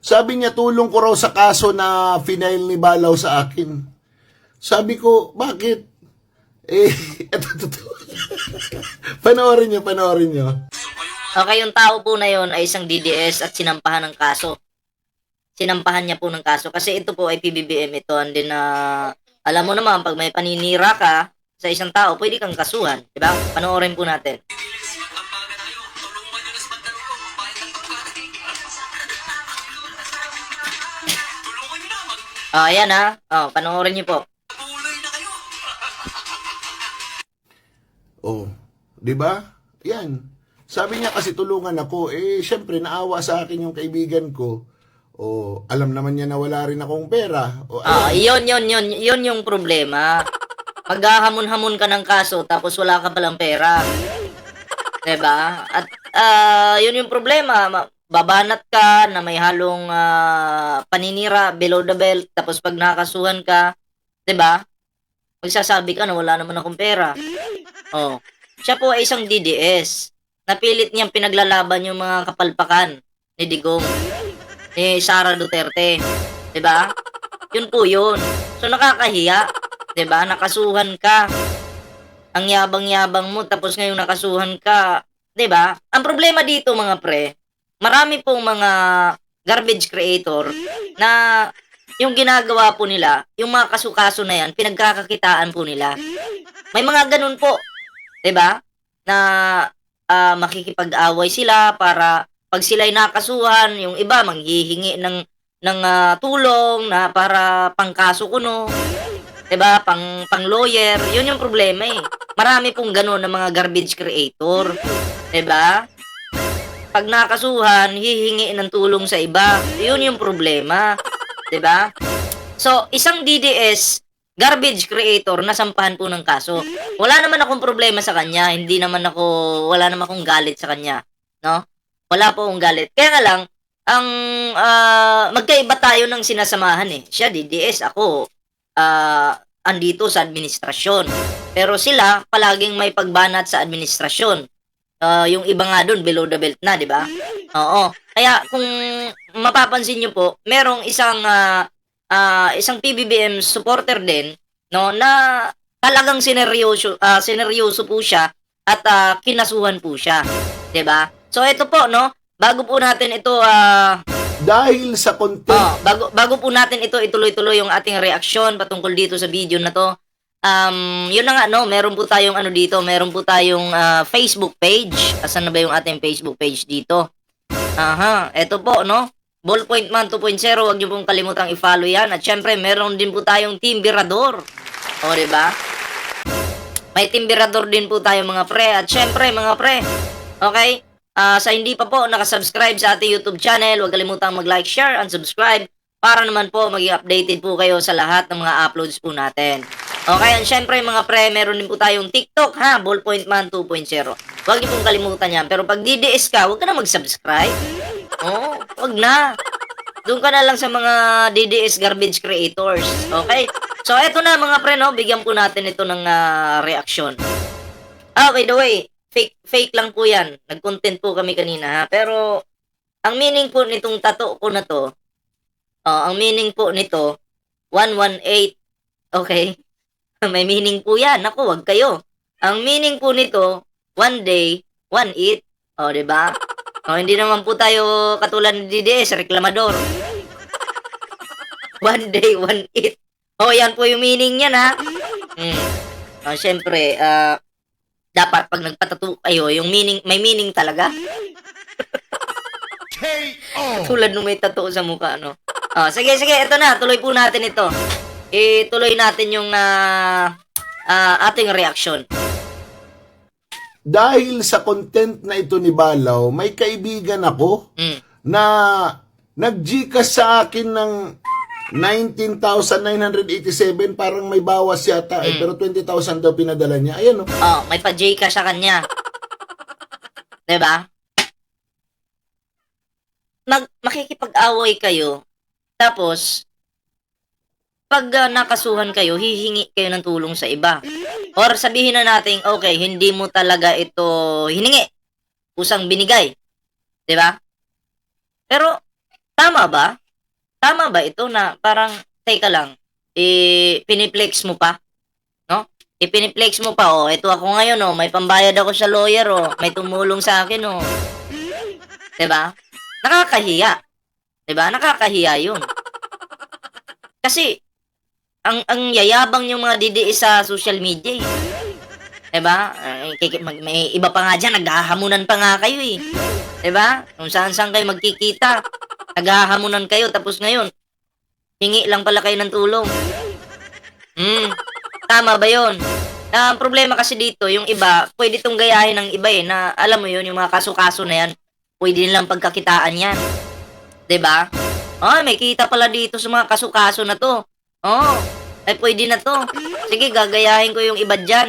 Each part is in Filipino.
Sabi niya, tulong ko raw sa kaso na final ni Balaw sa akin. Sabi ko, bakit? Eh, eto totoo. Panoorin niyo, panoorin niyo. Okay, yung tao po na yon ay isang DDS at sinampahan ng kaso. Sinampahan niya po ng kaso kasi ito po ay PBBM ito, and then alam mo naman pag may paninira ka sa isang tao, pwede kang kasuhan, di ba? Panoorin po natin. Ayan panoorin niyo po. Oh, 'di ba? Yan. Sabi niya kasi tulungan ako. Eh, syempre naawa sa akin yung kaibigan ko. Oh, alam naman niya na wala rin akong pera. Oh, Yun yung problema. Maghahamon-hamon ka ng kaso tapos wala ka palang pera. 'Di ba? At yun yung problema. Babanat ka na may halong paninira below the belt tapos pag nakasuhan ka, 'di ba? Magsasabi ka na wala naman akong pera. Oh. Siya po ay isang DDS. Napilit niyang pinaglalaban yung mga kapalpakan ni Digong, ni Sara Duterte. 'Di ba? Yun po yun. So nakakahiya, 'di ba? Nakasuhan ka. Ang yabang-yabang mo tapos ngayon nakasuhan ka, 'di ba? Ang problema dito mga pre, marami pong mga garbage creator na yung ginagawa po nila, yung mga kaso-kaso na yan, pinagkakakitaan po nila. May mga ganun po, 'di ba? Na makikipag-away sila para pag sila'y nakasuhan, yung iba manghihingi ng tulong na para pangkaso kuno, 'di ba? Pang lawyer, 'yun yung problema eh. Marami pong ganoon na mga garbage creator, 'di ba? Pag nakasuhan, hihingi ng tulong sa iba. 'Yun yung problema, 'di ba? So, isang DDS garbage creator na sampahan po ng kaso. Wala naman akong problema sa kanya, wala naman akong galit sa kanya, no? Wala po akong galit. Kaya nga lang, ang magkaiba tayo ng sinasamahan eh. Siya DDS, ako andito sa administrasyon. Pero sila palaging may pagbanat sa administrasyon. Yung iba nga doon below the belt na, 'di ba? Oo. Kaya kung mapapansin niyo po, merong isang PBBM supporter din, no, na talagang sineryoso po siya at kinasuhan po siya, 'di ba? So ito po, no, bago po natin ito dahil sa content, bago po natin ito ituloy-tuloy yung ating reaksyon patungkol dito sa video na to. Yun na nga, no, meron po tayong meron po tayong Facebook page. Asan na ba yung ating Facebook page dito? Ito po, no, Ballpoint Man 2.0, huwag niyo pong kalimutang i-follow yan. At syempre, meron din po tayong Team Birador. O, diba? May Team Birador din po tayo mga pre. At syempre, mga pre, okay? Sa hindi pa po nakasubscribe sa ating YouTube channel, huwag kalimutang mag-like, share, and subscribe para naman po maging updated po kayo sa lahat ng mga uploads po natin. Okay, and syempre mga pre, meron din po tayong TikTok, Ballpoint Man 2.0. Huwag niyo pong kalimutan yan. Pero pag DDS ka, huwag ka na mag-subscribe. Wag na. Doon ka na lang sa mga DDS garbage creators. Okay? So, eto na mga pre, no? Bigyan po natin ito ng reaksyon. By the way, fake lang po yan. Nag-content po kami kanina, ha? Pero, ang meaning po nitong tattoo ko na to, ang meaning po nito, 118. Okay? May meaning po yan. Naku, wag kayo. Ang meaning po nito, one day, one eat. Diba? Hindi naman po tayo katulad ni DDS, reklamador. One day, one eat. Yan po yung meaning niyan, ha? Syempre, dapat pag nagpatato kayo, yung meaning, may meaning talaga. Tulad nung may tattoo sa mukha, no? Sige, ito na. Tuloy po natin ito. Ituloy natin yung ating reaction. dahil sa content na ito ni Balaw, may kaibigan ako na nag-Gcash sa akin ng 19,987, parang may bawas yata, pero 20,000 daw pinadala niya. Ayan, no? May pa-Gcash sa kanya. 'Di ba? Makikipag-away kayo, tapos pag nakasuhan kayo, hihingi kayo ng tulong sa iba. Or sabihin na natin, okay, hindi mo talaga ito hiningi. Kusang binigay. 'Di ba? Pero tama Tama ba? Tama ba ito na parang, teka lang, piniplex mo pa? No? Ipiniplex mo pa, oh, ito ako ngayon, oh, may pambayad ako sa lawyer, oh, may tumulong sa akin, oh. 'Di ba? Nakakahiya. 'Di ba? Nakakahiya 'yun. Kasi ang yayabang yung mga DDS sa social media, eh. 'Di ba? May iba pa nga diyan naghahamunan pa nga kayo, eh. 'Di ba? Kung saan-saan kayo magkikita, naghahamunan kayo tapos ngayon hingi lang pala kayo ng tulong. Tama ba 'yon? Ang problema kasi dito, yung iba, pwede 'tong gayahin ng iba, eh, na alam mo 'yun, yung mga kaso-kaso na 'yan, pwede nilang pagkakitaan 'yan, 'di ba? "Ay, may kita pala dito sa mga kaso-kaso na 'to. Oh, ay pwede na 'to. Sige, gagayahin ko yung iba diyan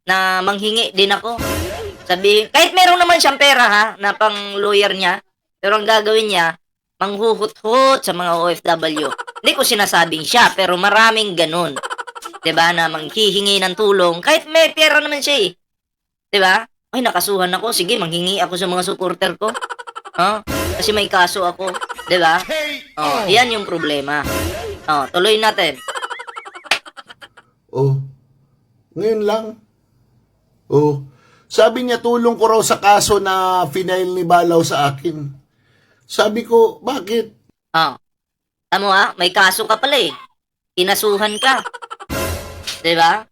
na manghingi din ako." Sabihin kahit meron naman siyang pera, ha, na pang-lawyer niya, pero ang gagawin niya, manghuhut-hut sa mga OFW. Hindi ko sinasabing siya, pero maraming gano'n. 'Di ba, na manghihingi ng tulong kahit may pera naman siya, eh. 'Di ba? "Ay, nakasuhan ako, sige manghingi ako sa mga supporter ko. Oh, kasi may kaso ako." 'Di ba? Oh, 'yan yung problema. Oh, tuloy natin. Oh, ngayon lang. Oh, sabi niya tulong ko raw sa kaso na final ni Balaw sa akin. Sabi ko, bakit? Oh, tamo ha, may kaso ka pala, eh. Kinasuhan ka. 'Di ba?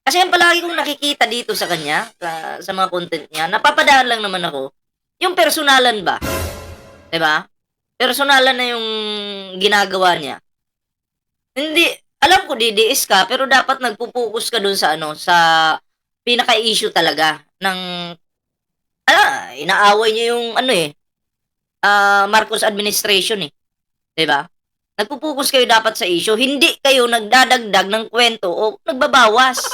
Kasi ang palagi kong nakikita dito sa kanya, sa mga content niya, napapadaan lang naman ako, yung personalan ba? 'Di ba? Personalan na yung ginagawa niya. Hindi, alam ko DDS ka, pero dapat nagpo-focus ka dun sa ano, sa pinaka-issue talaga ng inaaway niya yung ano, eh, Marcos administration, eh, 'di ba? Nagpo-focus kayo dapat sa issue, hindi kayo nagdadagdag ng kwento o nagbabawas.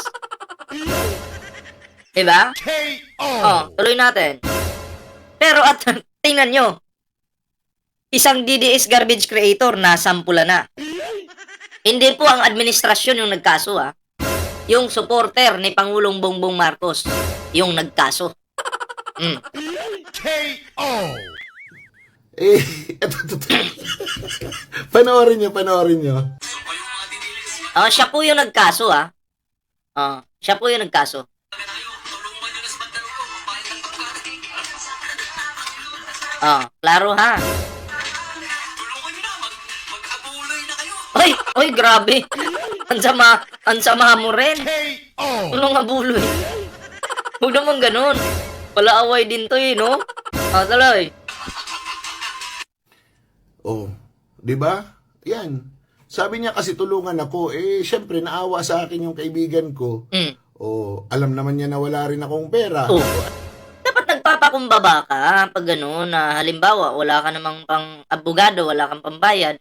'Di ba? Oh, tuloy natin. Pero at tingnan nyo, isang DDS garbage creator na sampula na. Hindi po ang administrasyon yung nagkaso, ha. Yung supporter ni Pangulong Bongbong Marcos yung nagkaso. Eh, eto, panoorin nyo. Oh, siya po yung nagkaso, ha. Oh, siya po yung nagkaso. Oh, klaro, ha. Oy, grabe. Ang sama mo rin. Tulong abuloy. Huwag naman ganun. Wala away din to, eh, no? Tuloy. Oh, 'di ba? Yan. Sabi niya kasi tulungan ako. Eh, syempre naawa sa akin yung kaibigan ko. Oh, alam naman niya na wala rin akong pera. Oh, dapat nagpapakumbaba ka pag gano'n na halimbawa wala ka namang pang abogado, wala kang pambayad.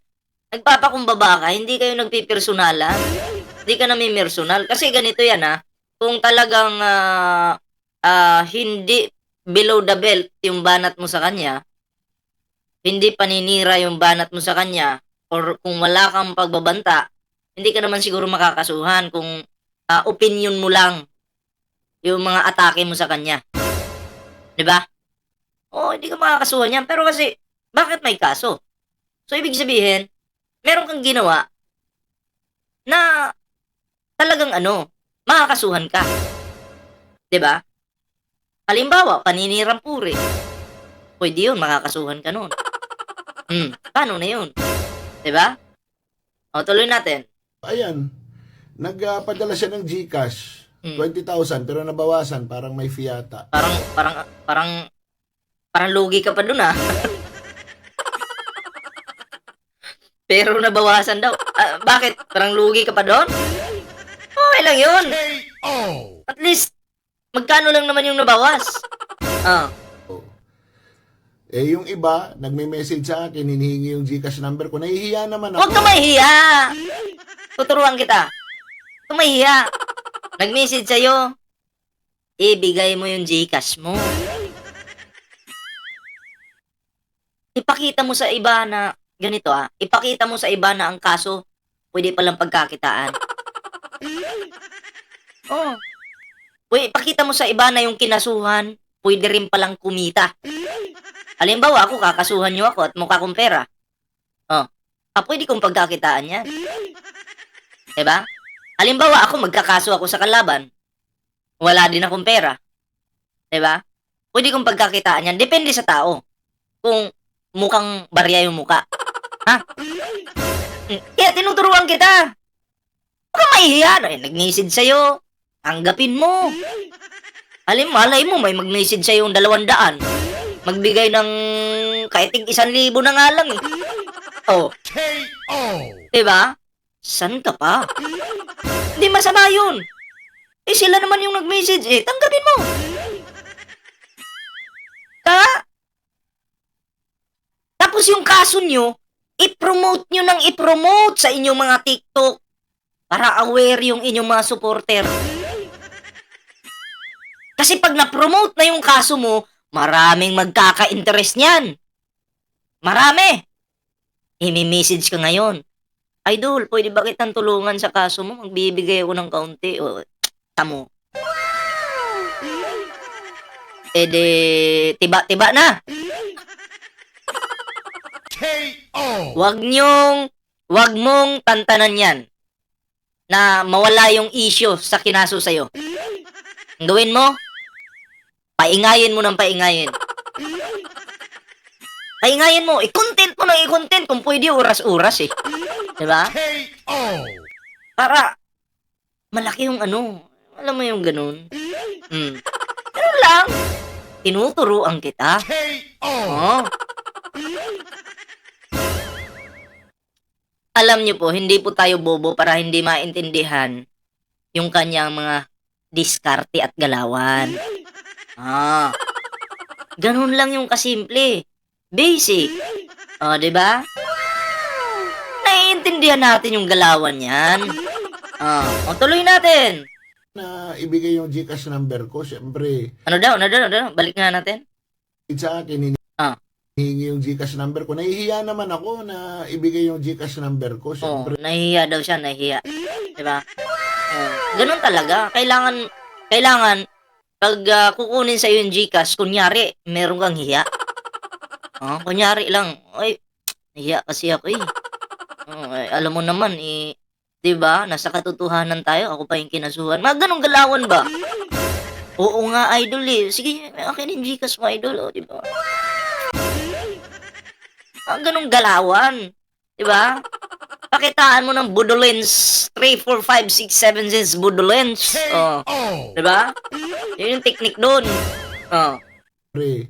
Nagpapakumbaba ka, hindi kayo nagpipersonalan. Hindi ka namimersonal. Kasi ganito yan, ha. Kung talagang hindi below the belt yung banat mo sa kanya, hindi paninira yung banat mo sa kanya, or kung wala kang pagbabanta, hindi ka naman siguro makakasuhan kung opinion mo lang yung mga atake mo sa kanya. 'Di ba? Oh, hindi ka makakasuhan yan. Pero kasi, bakit may kaso? So, ibig sabihin, meron kang ginawa na talagang makakasuhan ka. 'Di ba? Halimbawa, paninirang puri. Pwede yun, makakasuhan ka nun. Paano na yun? 'Di ba? O, tuloy natin. Ayan. Nagpadala siya ng GCash. 20,000 pero nabawasan, parang may fee yata. Parang lugi ka pa dun, ha? Pero nabawasan daw. Bakit? Parang lugi ka pa dun? Okay lang yun. At least, magkano lang naman yung nabawas? Eh, yung iba, nagme-message sa akin, hinihingi yung GCash number ko. Nahihiya naman ako. Huwag ka mahihiya! Tuturuan kita. Huwag ka mahihiya. Nag-message sa'yo, ibigay mo yung GCash mo. Ipakita mo sa iba na, ganito ipakita mo sa iba na ang kaso, pwede palang pagkakitaan. Oh. Ipakita mo sa iba na yung kinasuhan, pwede rin palang kumita. Halimbawa, ako, kakasuhan nyo ako at mukha kong pera. Oh, pwede kong pagkakitaan yan. Diba? Halimbawa, ako, magkakaso ako sa kalaban. Wala din akong pera. Diba? Pwede kong pagkakitaan yan. Depende sa tao. Kung mukhang barya yung muka. Ha? Kaya tinuturuan kita. Huwag kang mahihiya. Nag-message sa'yo. Tanggapin mo. Malay mo, may mag-message sa'yo yung 200. Magbigay ng kahit 1,000 na nga lang eh. Oh. Diba? San ka pa? Hindi masama yun. Eh sila naman yung nag-message eh. Tanggapin mo. Tapos yung kaso nyo, i-promote nyo ng i-promote sa inyong mga TikTok para aware yung inyong mga supporter. Kasi pag na-promote na yung kaso mo, maraming magkaka-interest niyan. Marami. I-message ka ngayon. Idol, pwede ba kitang tulungan sa kaso mo? Magbibigay ako ng kaunti. O, tamo. Eh de, tiba-tiba na. Wag mong tantanan yan na mawala yung issue sa kinaso sa'yo. Ang gawin mo, paingayin mo ng paingayin. Paingayin mo, i-content mo ng i-content kung pwede oras-oras eh. Diba? Para malaki yung ano, alam mo yung ganun. Ganun lang. Tinuturuan kita. Oh. Alam niyo po, hindi po tayo bobo para hindi maintindihan yung kanyang mga diskarte at galawan. Ganun lang yung kasimple. Basic. Di ba? Naiintindihan natin yung galawan yan. Tuloy natin. Na ibigay yung GCash number ko, syempre, Ano daw? Balik nga natin. sa akin, hihingi yung GCash number ko. Nahihiya naman ako na ibigay yung GCash number ko, syempre. Nahihiya daw siya, nahihiya. Diba? Ganun talaga. Kailangan, pag kukunin sa'yo yung GCash, kunyari, meron kang hiya. Kunyari lang, ay, nahiya kasi ako eh. Alam mo naman, diba, nasa katotohanan tayo, ako pa yung kinasuhan. Mga ganong galawan ba? Oo nga, idol eh. Sige, akin yung GCash mo, idol, diba? Ganong galawan. Diba? Pakitaan mo ng Budolens 3, 4, 5, 6, 7 cents Budolens. Diba? Yun yung technique doon. Pre,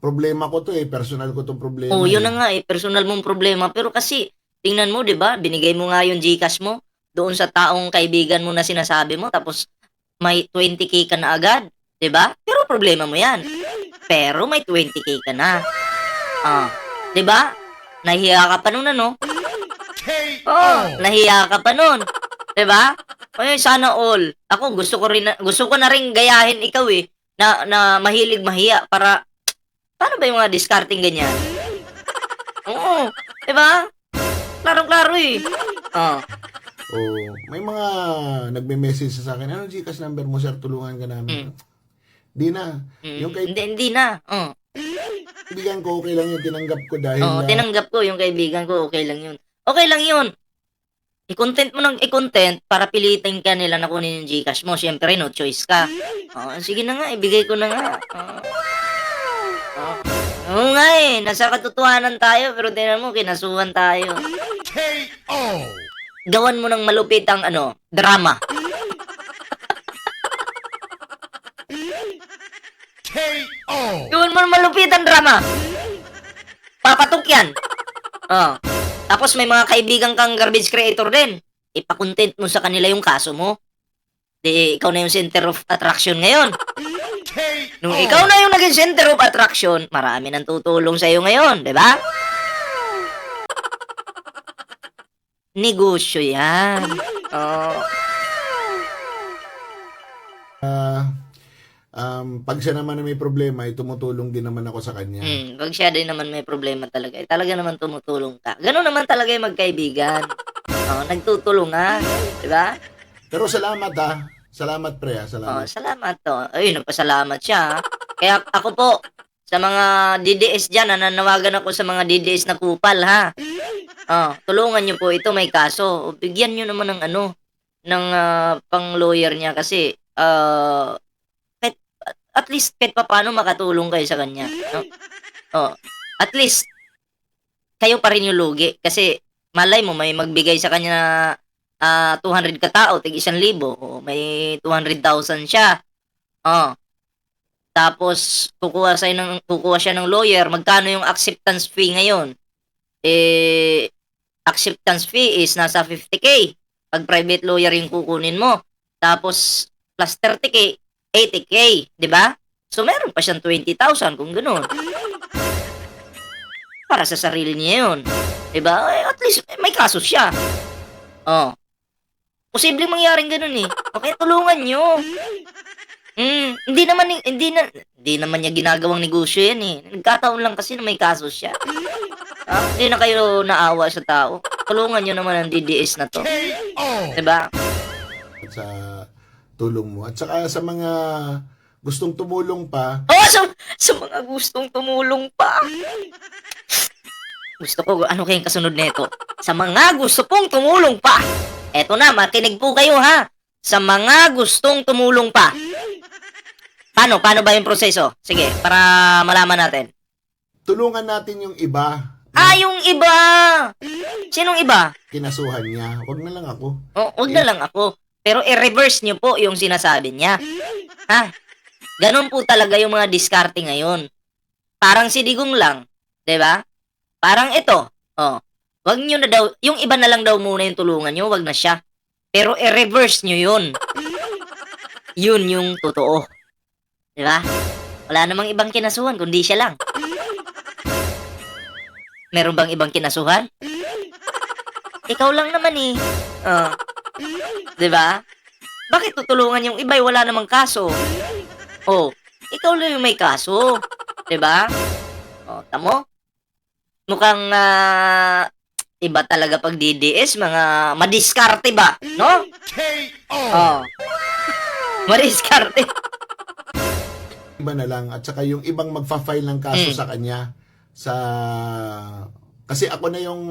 problema ko to eh. Personal ko tong problema. Yun na nga eh. Personal mong problema. Pero kasi, tingnan mo, diba? Binigay mo nga yung GCash mo doon sa taong kaibigan mo na sinasabi mo. Tapos, may 20k ka na agad. Diba? Pero problema mo yan. Pero may 20k ka na. Diba? Nahiya ka pa nun, ano? Nahiya ka pa nun. Diba? Sana all. Ako, gusto ko na rin gayahin ikaw eh. Na mahilig mahiya para, paano ba yung mga discarding ganyan? Oo. Diba? Klarong-klaro eh. May mga nagme-message sa akin, ano GCash number mo, sir? Tulungan ka namin. Di na. Yung Hindi na. kaibigan ko, okay lang yun. Tinanggap ko dahil tinanggap ko yung kaibigan ko. Okay lang yun. Okay lang yun. I-content mo ng i-content para pilitin ka nila na kunin yung GCash mo. Siyempre, no choice ka. Sige na nga, ibigay ko na nga. Oo nga eh, nasa katotohanan tayo, pero tingnan mo, kinasuhan tayo. Gawan mo ng malupit ang drama. Gawan mo ng malupit ang drama. Papatok yan. Tapos may mga kaibigan kang garbage creator din. Ipakontent mo sa kanila yung kaso mo. Di, ikaw na yung center of attraction ngayon. Nung ikaw na yung naging center of attraction, marami nang tutulong sa'yo ngayon, di ba? Negosyo yan. Pag siya naman na may problema, tumutulong din naman ako sa kanya. Pag siya din naman may problema talaga, talaga naman tumutulong ka. Ganun naman talaga yung magkaibigan. Nagtutulungan, di ba? Pero salamat Salamat pre Salamat. Salamat to. Ay, nagpasalamat siya. Kaya ako po, Sa mga DDS dyan, nananawagan ako sa mga DDS na kupal, ha? Tulungan nyo po ito, may kaso. Bigyan nyo naman ng ano, ng pang-lawyer niya kasi, kahit, at least kahit paano makatulong kayo sa kanya, no? At least, kayo pa rin yung lugi. Kasi, malay mo, may magbigay sa kanya na 200 katao, tig 1,000. O, may 200,000 siya. Oh, tapos, kukuha siya ng lawyer. Magkano yung acceptance fee ngayon? Acceptance fee is nasa 50K. Pag private lawyer yung kukunin mo. Tapos, plus 30K, 80K. Di ba? So, meron pa siyang 20,000 kung ganun. Para sa sarili niya yun. Diba? At least may kaso siya. Posibleng mangyaring ganun eh. Okay, tulungan nyo. Hindi naman niya ginagawang negosyo yan eh. Nagkataon lang kasi na may kaso siya. Hindi na kayo naawa sa tao. Tulungan nyo naman ang DDS na to. Diba? Sa tulong mo. At saka sa mga gustong tumulong pa, Sa mga gustong tumulong pa. Gusto ko, ano kayong kasunod nito? Sa mga gusto pong tumulong pa. Eto na, makinig po kayo ha. Sa mga gustong tumulong pa. Paano ba yung proseso? Sige, para malaman natin. tulungan natin yung iba Yung iba! Sinong iba? kinasuhan niya. Huwag na lang ako. Huwag na lang ako. Pero i-reverse nyo po yung sinasabi niya. Ganon po talaga yung mga diskarte ngayon. Parang si Digong lang. 'Di ba? Parang ito. Wag nyo na daw, yung iba na lang daw muna yung tulungan nyo, wag na siya. Pero i-reverse nyo yun. Yun yung totoo. 'Di ba? Wala namang ibang kinasuhan, kundi siya lang. Meron bang ibang kinasuhan? Ikaw lang naman eh. 'Di ba? Bakit tutulungan yung iba? Wala namang kaso. Ikaw lang yung may kaso. 'Di ba? Tamo? Mukhang iba talaga pag DDS, mga madiskarte ba? No? Madiskarte. Iba na lang. At saka yung ibang magfa-file ng kaso sa kanya. Kasi ako na yung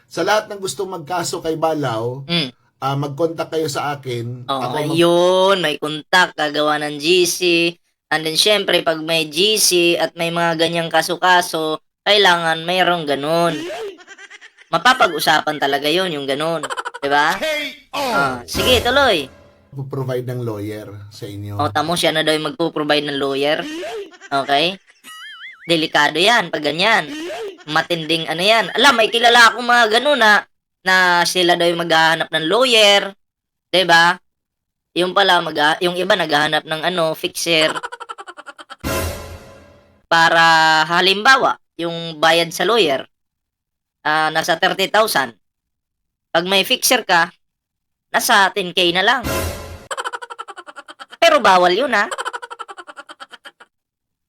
sa lahat ng gustong magkaso kay Balaw, mag-contact kayo sa akin. Yun, may kontak, gagawa ng GC. And then, syempre, pag may GC at may mga ganyang kaso-kaso, kailangan mayroong ganun. Mapapag-usapan talaga yun, yung ganun. Diba? Sige, tuloy. Provide ng lawyer sa inyo. Tamo, siya na daw yung magpo-provide ng lawyer. Okay? Delikado yan, pag ganyan. Matinding ano yan. Alam, may kilala akong mga ganun na sila daw yung maghahanap ng lawyer. Diba? Yung pala, yung iba naghahanap ng fixer. Para halimbawa, yung bayad sa lawyer, nasa 30,000. Pag may fixer ka, nasa 10K na lang. Pero bawal yun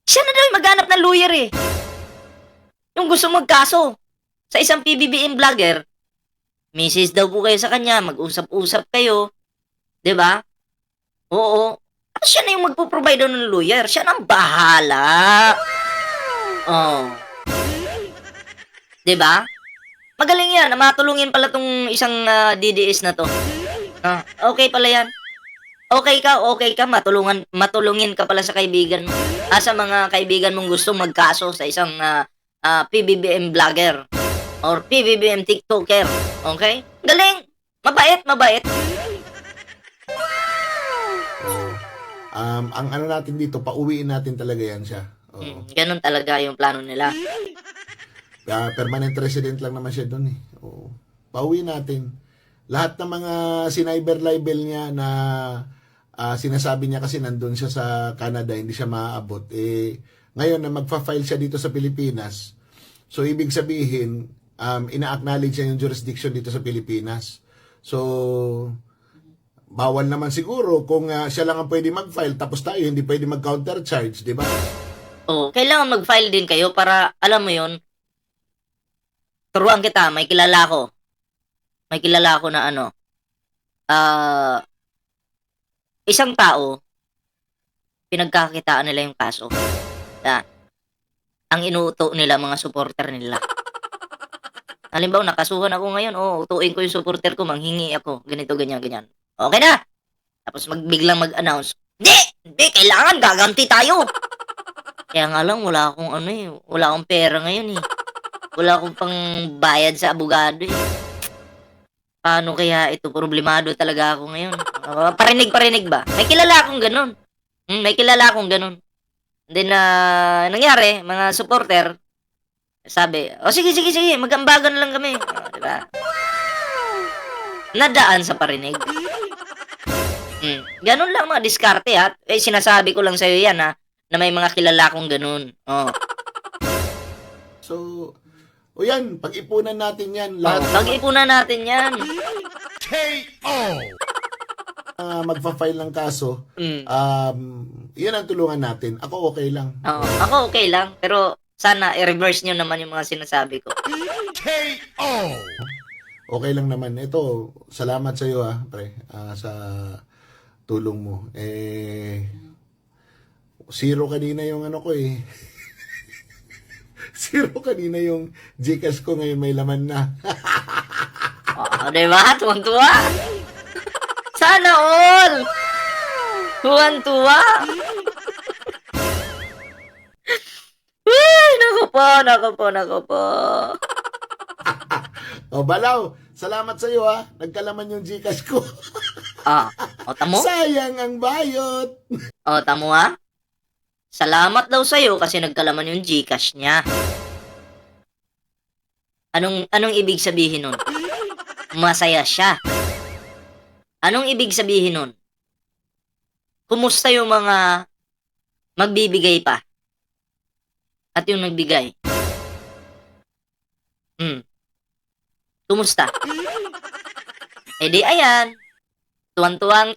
Siya na daw yung maghanap ng lawyer eh. Yung gusto magkaso sa isang PBBM vlogger, message daw po kayo sa kanya, mag-usap-usap kayo. 'Di ba? Oo. Tapos siya na yung magpo-provide daw ng lawyer. Siya nang bahala. 'Di ba? Magaling yan. Matulungin pala tong isang DDS na to. Okay pala yan. Okay ka, matulungin ka pala sa kaibigan mo. Sa mga kaibigan mong gustong magkaso sa isang PBBM vlogger or PBBM TikToker. Okay? Galing! Mabait. Ang natin dito, pauwiin natin talaga yan siya. Ganun talaga yung plano nila. Permanent resident lang naman siya doon eh. Pauwi natin. Lahat ng mga siniber-libel niya na sinasabi niya kasi nandun siya sa Canada, hindi siya maaabot. Ngayon na magfa-file siya dito sa Pilipinas, so ibig sabihin, ina-acknowledge niya yung jurisdiction dito sa Pilipinas. So, bawal naman siguro kung siya lang ang pwede mag-file, tapos tayo hindi pwede mag-countercharge, di ba? Kailangan mag-file din kayo para, alam mo yun, turuan kita, may kilala ko na isang tao, pinagkakitaan nila yung kaso. ang inuuto nila, mga supporter nila. Halimbawa, nakasuhan ako ngayon, utuin ko yung supporter ko, manghingi ako, ganito, ganyan, ganyan. Okay na! Tapos biglang mag-announce, hindi, kailangan gaganti tayo. Kaya nga lang, wala akong pera ngayon eh. Wala akong pang bayad sa abogado eh. Paano kaya ito? Problemado talaga ako ngayon. Parinig ba? May kilala akong ganun. May kilala akong ganun. And then, nangyari, mga supporter, sabi, sige, mag-ambagan na lang kami. Diba? Nadaan sa parinig. Ganun lang mga diskarte ha. Sinasabi ko lang sa'yo yan ha, na may mga kilala akong ganun. So, o yan, pag-ipunan natin yan. Lahat Pag-ipunan natin yan. magfa-file ng kaso, yun ang tulungan natin. Ako okay lang. Oo, ako okay lang. Pero sana i-reverse nyo naman yung mga sinasabi ko. Okay lang naman. Ito, salamat sa iyo pre, sa tulong mo. Zero kanina yung ano ko eh. Zero kanina yung Gcash ko, ngayon may laman na. Diba? Tuwang-tuwa. Sana all! Tuwang-tuwa. Uy, nako po. Balaw, salamat sa iyo nagkalaman yung Gcash ko. Tamo? Sayang ang bayot. Tamo ha? Salamat daw sa'yo kasi nagkalaman yung Gcash niya. Anong ibig sabihin nun? Masaya siya. Anong ibig sabihin nun? Kumusta yung mga magbibigay pa? At yung nagbigay? Kumusta? Di ayan. Tuwan-tuwang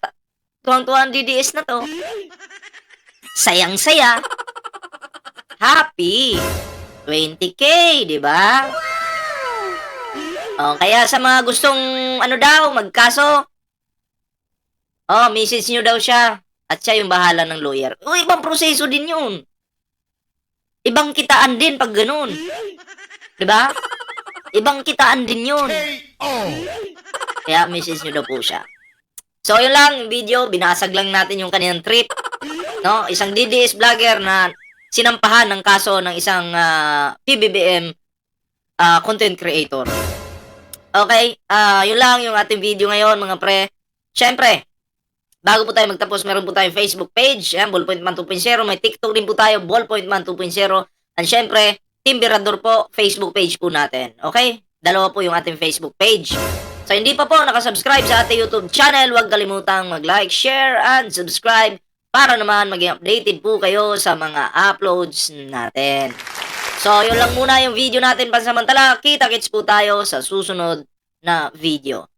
DDS na to. Sayang-saya. Happy. 20K, di ba? Kaya sa mga gustong magkaso, message nyo daw siya. At siya yung bahala ng lawyer. Ibang proseso din yun. Ibang kitaan din pag ganun. Di ba? Ibang kitaan din yun. Kaya message nyo daw po siya. So, yun lang yung video. Binasag lang natin yung kanilang trip. No? Isang DDS vlogger na sinampahan ng kaso ng isang PBBM content creator. Okay? Yun lang yung ating video ngayon, mga pre. Siyempre, bago po tayo magtapos, meron po tayong Facebook page, Ballpointman 2.0. May TikTok din po tayo, Ballpointman 2.0. And siyempre, Team Birador po, Facebook page po natin. Okay? Dalawa po yung ating Facebook page. So, hindi pa po nakasubscribe sa ating YouTube channel, huwag kalimutang mag-like, share, and subscribe para naman maging updated po kayo sa mga uploads natin. So, yun lang muna yung video natin pansamantala. Kita-kits po tayo sa susunod na video.